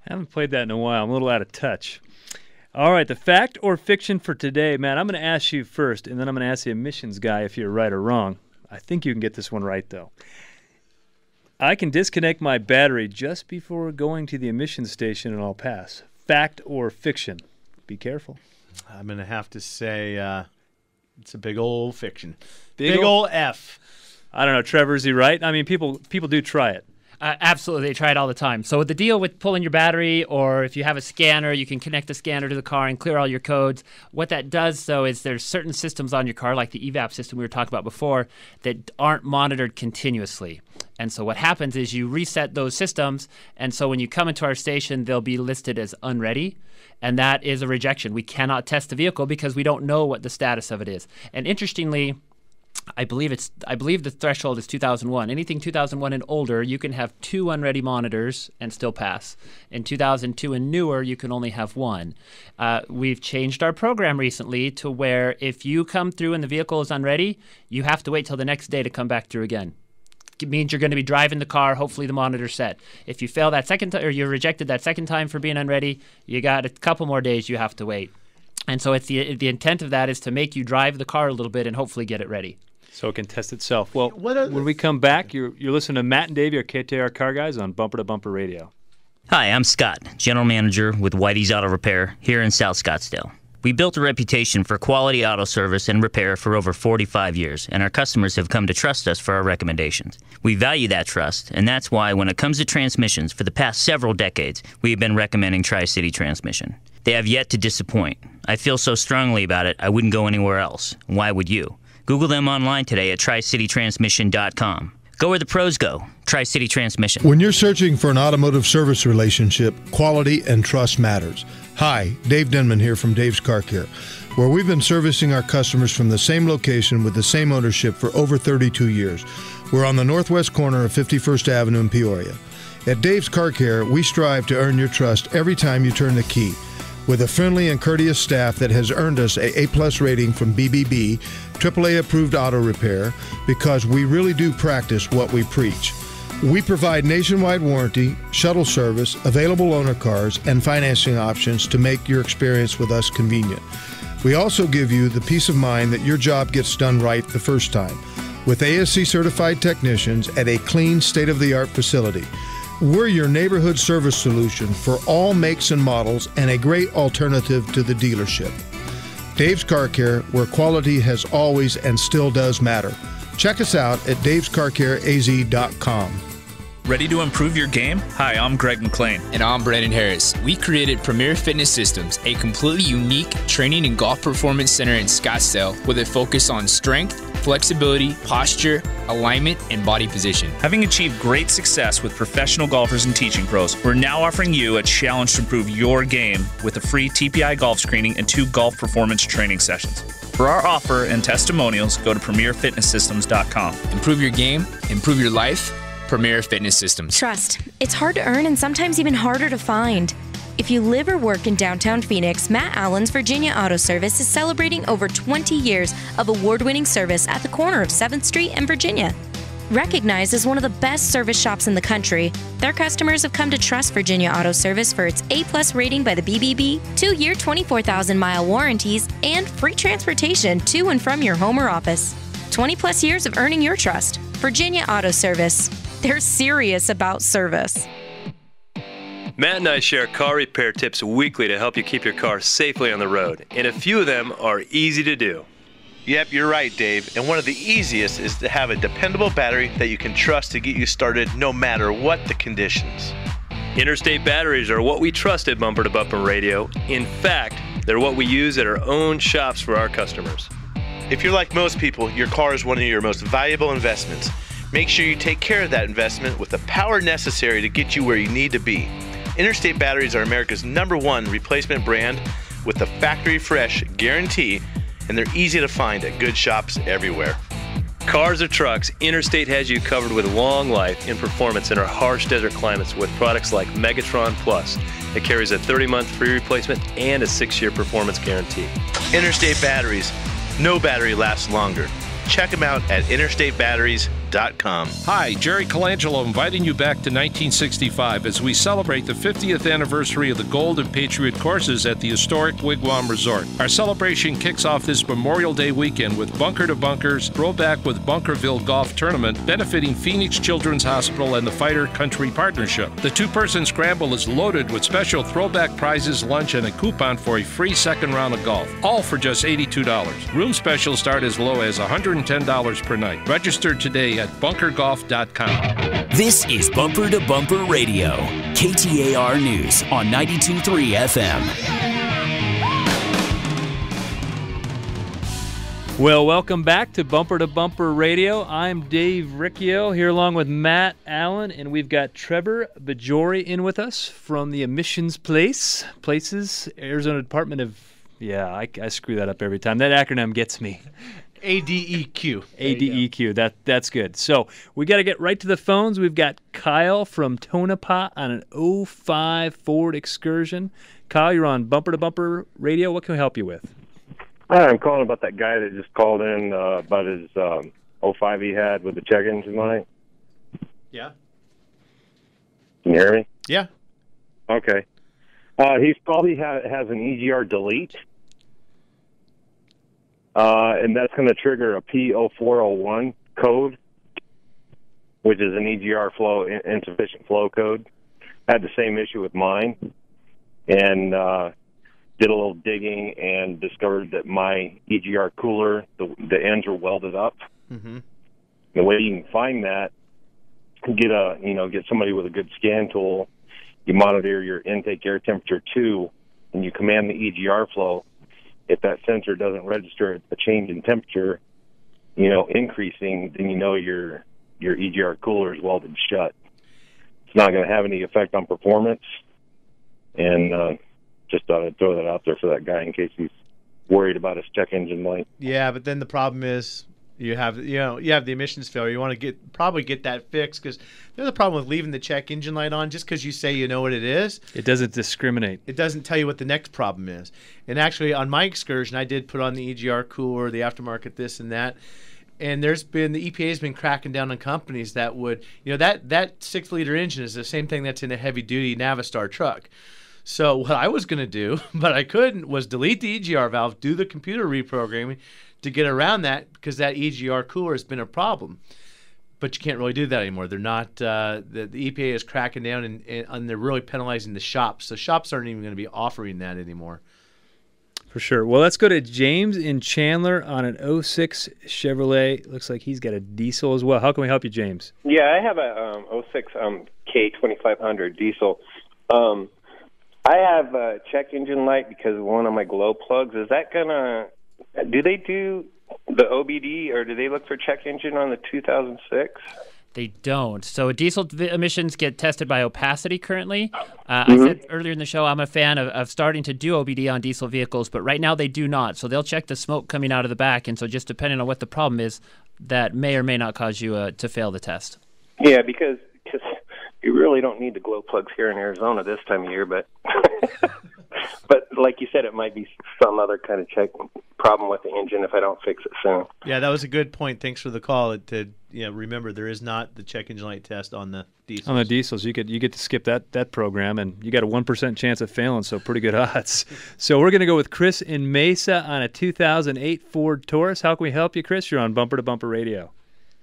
Haven't played that in a while. I'm a little out of touch. All right, the fact or fiction for today, Matt, I'm going to ask you first, and then I'm going to ask the emissions guy if you're right or wrong. I think you can get this one right, though. I can disconnect my battery just before going to the emissions station, and I'll pass. Fact or fiction? Be careful. I'm going to have to say it's a big old fiction. Big old F. I don't know, Trevor, is he right? I mean, people do try it. Absolutely, they try it all the time. So the deal with pulling your battery, or if you have a scanner, you can connect the scanner to the car and clear all your codes. What that does, though, is there's certain systems on your car, like the evap system we were talking about before, that aren't monitored continuously. And so what happens is you reset those systems, and so when you come into our station, they'll be listed as unready, and that is a rejection. We cannot test the vehicle because we don't know what the status of it is. And interestingly, I believe the threshold is 2001. Anything 2001 and older, you can have 2 unready monitors and still pass. In 2002 and newer, you can only have 1. We've changed our program recently to where if you come through and the vehicle is unready, you have to wait till the next day to come back through again. It means you're going to be driving the car, hopefully the monitor's set. If you fail that second time, or you're rejected that second time for being unready, you got a couple more days you have to wait. And so it's the intent of that is to make you drive the car a little bit and hopefully get it ready. So it can test itself. Well, when we come back, you're listening to Matt and Dave, your KTAR Car Guys on Bumper to Bumper Radio. Hi, I'm Scott, General Manager with Whitey's Auto Repair here in South Scottsdale. We built a reputation for quality auto service and repair for over 45 years, and our customers have come to trust us for our recommendations. We value that trust, and that's why when it comes to transmissions, for the past several decades, we have been recommending Tri-City Transmission. They have yet to disappoint. I feel so strongly about it, I wouldn't go anywhere else. Why would you? Google them online today at tricitytransmission.com. Go where the pros go. Tri-City Transmission. When you're searching for an automotive service relationship, quality and trust matters. Hi, Dave Denman here from Dave's Car Care, where we've been servicing our customers from the same location with the same ownership for over 32 years. We're on the northwest corner of 51st Avenue in Peoria. At Dave's Car Care, we strive to earn your trust every time you turn the key. With a friendly and courteous staff that has earned us a A+ rating from BBB, AAA approved auto repair, because we really do practice what we preach. We provide nationwide warranty, shuttle service, available loaner cars, and financing options to make your experience with us convenient. We also give you the peace of mind that your job gets done right the first time, with ASC certified technicians at a clean, state-of-the-art facility. We're your neighborhood service solution for all makes and models and a great alternative to the dealership. Dave's Car Care, where quality has always and still does matter. Check us out at davescarcareaz.com. Ready to improve your game? Hi, I'm Greg McLean. And I'm Brandon Harris. We created Premier Fitness Systems, a completely unique training and golf performance center in Scottsdale with a focus on strength, flexibility, posture, alignment, and body position. Having achieved great success with professional golfers and teaching pros, we're now offering you a challenge to improve your game with a free TPI golf screening and 2 golf performance training sessions. For our offer and testimonials, go to premierfitnesssystems.com. Improve your game, improve your life. Premier Fitness Systems. Trust. It's hard to earn and sometimes even harder to find. If you live or work in downtown Phoenix, Matt Allen's Virginia Auto Service is celebrating over 20 years of award-winning service at the corner of 7th Street and Virginia. Recognized as one of the best service shops in the country, their customers have come to trust Virginia Auto Service for its A+ rating by the BBB, 2-year 24,000-mile warranties, and free transportation to and from your home or office. 20+ years of earning your trust. Virginia Auto Service. They're serious about service. Matt and I share car repair tips weekly to help you keep your car safely on the road, and a few of them are easy to do. Yep, you're right, Dave. And one of the easiest is to have a dependable battery that you can trust to get you started no matter what the conditions. Interstate batteries are what we trust at Bumper to Bumper Radio. In fact, they're what we use at our own shops for our customers. If you're like most people, your car is one of your most valuable investments. Make sure you take care of that investment with the power necessary to get you where you need to be. Interstate batteries are America's #1 replacement brand with the factory fresh guarantee, and they're easy to find at good shops everywhere. Cars or trucks, Interstate has you covered with long life and performance in our harsh desert climates with products like Megatron Plus. It carries a 30-month free replacement and a 6-year performance guarantee. Interstate batteries. No battery lasts longer. Check them out at interstatebatteries.com. Hi, Jerry Colangelo inviting you back to 1965 as we celebrate the 50th anniversary of the Gold and Patriot courses at the historic Wigwam Resort. Our celebration kicks off this Memorial Day weekend with Bunker to Bunkers, Throwback with Bunkerville Golf Tournament, benefiting Phoenix Children's Hospital and the Fighter Country Partnership. The 2-person scramble is loaded with special throwback prizes, lunch, and a coupon for a free second round of golf, all for just $82. Room specials start as low as $110 per night. Register today at bunkergolf.com. This is Bumper to Bumper Radio, KTAR News on 92.3 FM. Well, welcome back to Bumper Radio. I'm Dave Riccio here along with Matt Allen, and we've got Trevor Bajori in with us from the Emissions Places, Arizona Department of, I screw that up every time. That acronym gets me. ADEQ. ADEQ. That's good. So we got to get right to the phones. We've got Kyle from Tonopah on an 05 Ford Excursion. Kyle, you're on Bumper to Bumper Radio. What can we help you with? I'm calling about that guy that just called in about his 05 he had with the check engine light. Yeah. Can you hear me? Yeah. Okay. He's probably has an EGR delete. And that's going to trigger a P0401 code, which is an EGR flow, insufficient flow code. I had the same issue with mine, and did a little digging and discovered that my EGR cooler, the ends were welded up. Mm-hmm. The way you can find that, get somebody with a good scan tool. You monitor your intake air temperature too, and you command the EGR flow. If that sensor doesn't register a change in temperature, increasing, then your EGR cooler is welded shut. It's not going to have any effect on performance, and just thought I'd throw that out there for that guy in case he's worried about his check engine light. Yeah, but then the problem is you have the emissions failure. You want to probably get that fixed, because there's a problem with leaving the check engine light on just because you say you know what it is. It doesn't discriminate. It doesn't tell you what the next problem is. And actually, on my excursion, I did put on the EGR cooler, the aftermarket this and that. And the EPA has been cracking down on companies that would, that 6-liter engine is the same thing that's in a heavy-duty Navistar truck. So what I was going to do, but I couldn't, was delete the EGR valve, do the computer reprogramming to get around that, because that EGR cooler has been a problem. But you can't really do that anymore. They're not. The EPA is cracking down, and they're really penalizing the shops. So shops aren't even going to be offering that anymore. For sure. Well, let's go to James in Chandler on an 06 Chevrolet. Looks like he's got a diesel as well. How can we help you, James? Yeah, I have a 06 K2500 diesel. I have a check engine light because of one of my glow plugs. Is that gonna? Do they do the OBD or do they look for check engine on the 2006? They don't. So diesel emissions get tested by opacity currently. I said earlier in the show I'm a fan of starting to do OBD on diesel vehicles, but right now they do not. So they'll check the smoke coming out of the back, and so just depending on what the problem is, that may or may not cause you to fail the test. Yeah, because you really don't need the glow plugs here in Arizona this time of year, but but like you said, it might be some other kind of check problem with the engine if I don't fix it soon. Yeah, that was a good point. Thanks for the call. Remember, there is not the check engine light test on the diesels. On the diesels, you get to skip that program, and you got a 1% chance of failing, so pretty good odds. So we're going to go with Chris in Mesa on a 2008 Ford Taurus. How can we help you, Chris? You're on Bumper to Bumper Radio.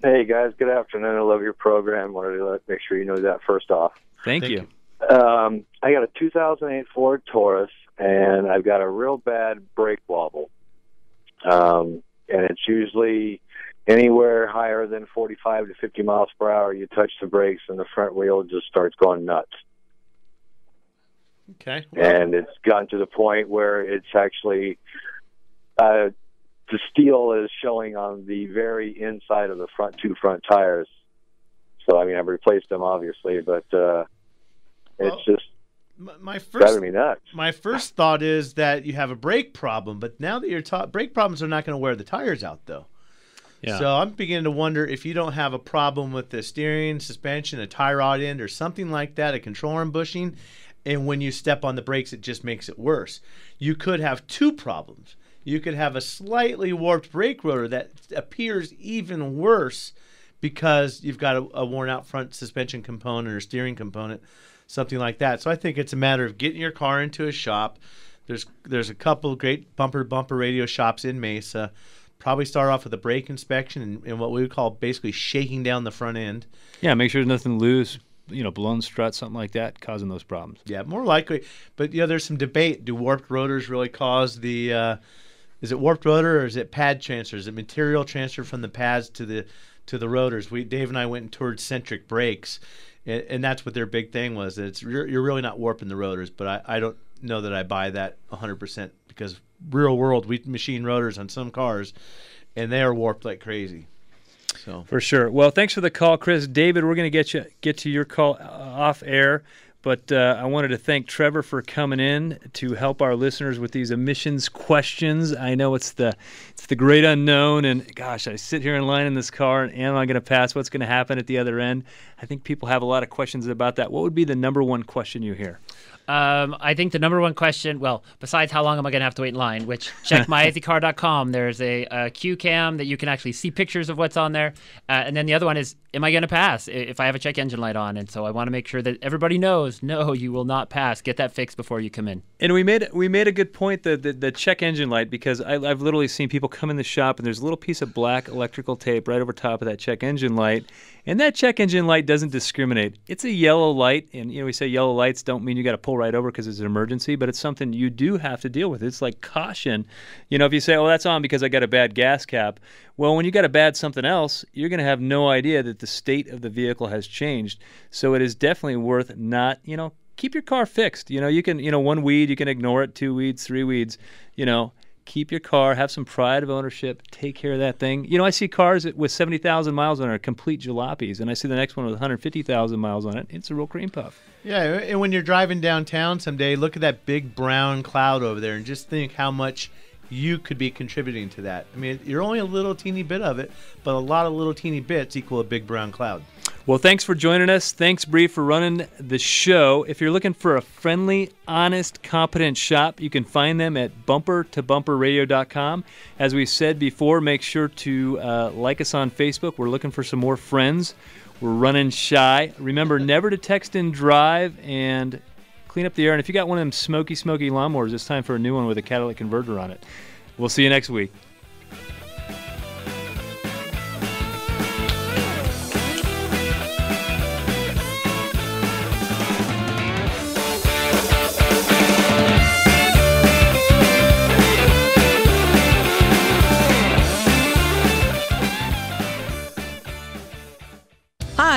Hey, guys. Good afternoon. I love your program. Wanted to make sure you know that first off. Thank you. I got a 2008 Ford Taurus, and I've got a real bad brake wobble. And it's usually anywhere higher than 45 to 50 miles per hour. You touch the brakes, and the front wheel just starts going nuts. Okay. And it's gotten to the point where it's actually the steel is showing on the very inside of the two front tires. So, I mean, I've replaced them, obviously, but it's just driving me nuts. My first thought is that you have a brake problem, but now that you're taught, brake problems are not going to wear the tires out, though. Yeah. So I'm beginning to wonder if you don't have a problem with the steering, suspension, a tie rod end, or something like that, a control arm bushing, and when you step on the brakes, it just makes it worse. You could have two problems. You could have a slightly warped brake rotor that appears even worse because you've got a worn-out front suspension component or steering component, something like that. So I think it's a matter of getting your car into a shop. There's a couple great bumper-to-bumper radio shops in Mesa. Probably start off with a brake inspection and what we would call basically shaking down the front end. Yeah, make sure there's nothing loose, blown strut, something like that, causing those problems. Yeah, more likely. But, there's some debate. Do warped rotors really cause the is it warped rotor or is it pad transfer? Is it material transfer from the pads to the rotors? Dave and I went and toured Centric Brakes, and that's what their big thing was. That you're really not warping the rotors, but I don't know that I buy that 100% because real world we machine rotors on some cars, and they are warped like crazy. So for sure. Well, thanks for the call, Chris. David, we're going to get to your call off air. But I wanted to thank Trevor for coming in to help our listeners with these emissions questions. I know it's the great unknown, and gosh, I sit here in line in this car, and am I going to pass? What's going to happen at the other end? I think people have a lot of questions about that. What would be the number one question you hear? I think the number one question, well, besides how long am I going to have to wait in line, which check myeasycar.com. There's a Q cam that you can actually see pictures of what's on there. And then the other one is, am I going to pass if I have a check engine light on? And so I want to make sure that everybody knows, no, you will not pass. Get that fixed before you come in. And we made a good point, the check engine light, because I've literally seen people come in the shop and there's a little piece of black electrical tape right over top of that check engine light. And that check engine light doesn't discriminate. It's a yellow light, and we say yellow lights don't mean you got to pull right over because it's an emergency, but it's something you do have to deal with. It's like caution. If you say, oh, that's on because I got a bad gas cap. Well, when you got a bad something else, you're going to have no idea that the state of the vehicle has changed. So it is definitely worth not, keep your car fixed. You can, one weed, you can ignore it, 2 weeds, 3 weeds, keep your car, have some pride of ownership, take care of that thing. I see cars with 70,000 miles on it are complete jalopies, and I see the next one with 150,000 miles on it. It's a real cream puff. Yeah, and when you're driving downtown someday, look at that big brown cloud over there and just think how much you could be contributing to that. I mean, you're only a little teeny bit of it, but a lot of little teeny bits equal a big brown cloud. Well, thanks for joining us. Thanks, Bree, for running the show. If you're looking for a friendly, honest, competent shop, you can find them at bumpertobumperradio.com. As we said before, make sure to like us on Facebook. We're looking for some more friends. We're running shy. Remember, never to text and drive, and clean up the air. And if you got one of them smoky lawnmowers, it's time for a new one with a catalytic converter on it. We'll see you next week.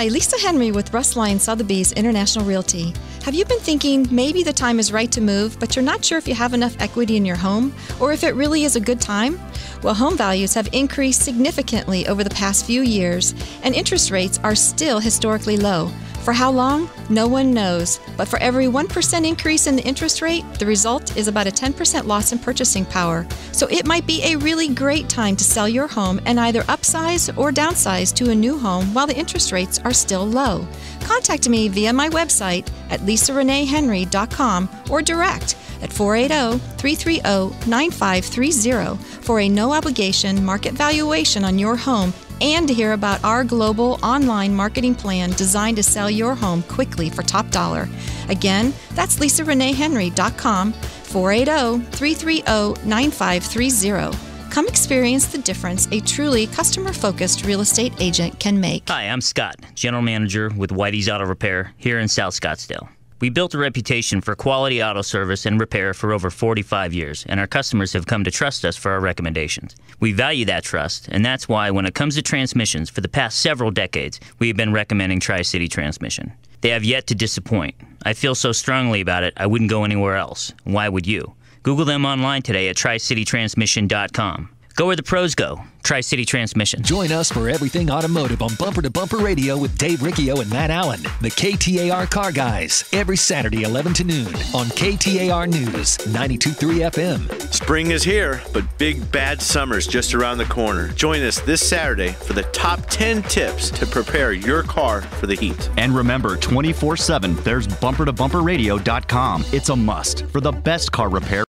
Hi, Lisa Henry with Russ Lyon Sotheby's International Realty. Have you been thinking maybe the time is right to move, but you're not sure if you have enough equity in your home or if it really is a good time? Well, home values have increased significantly over the past few years, and interest rates are still historically low. For how long? No one knows. But for every 1% increase in the interest rate, the result is about a 10% loss in purchasing power. So it might be a really great time to sell your home and either upsize or downsize to a new home while the interest rates are still low. Contact me via my website at lisareneehenry.com or direct at 480-330-9530 for a no-obligation market valuation on your home and to hear about our global online marketing plan designed to sell your home quickly for top dollar. Again, that's lisareneehenry.com, 480-330-9530. Come experience the difference a truly customer-focused real estate agent can make. Hi, I'm Scott, General Manager with Whitey's Auto Repair here in South Scottsdale. We built a reputation for quality auto service and repair for over 45 years, and our customers have come to trust us for our recommendations. We value that trust, and that's why when it comes to transmissions, for the past several decades, we have been recommending Tri-City Transmission. They have yet to disappoint. I feel so strongly about it, I wouldn't go anywhere else. Why would you? Google them online today at tricitytransmission.com. Go where the pros go. Tri-City Transmission. Join us for everything automotive on Bumper to Bumper Radio with Dave Riccio and Matt Allen, the KTAR Car Guys, every Saturday 11 to noon on KTAR News, 92.3 FM. Spring is here, but big bad summer's just around the corner. Join us this Saturday for the top 10 tips to prepare your car for the heat. And remember, 24/7, there's bumpertobumperradio.com. It's a must for the best car repair.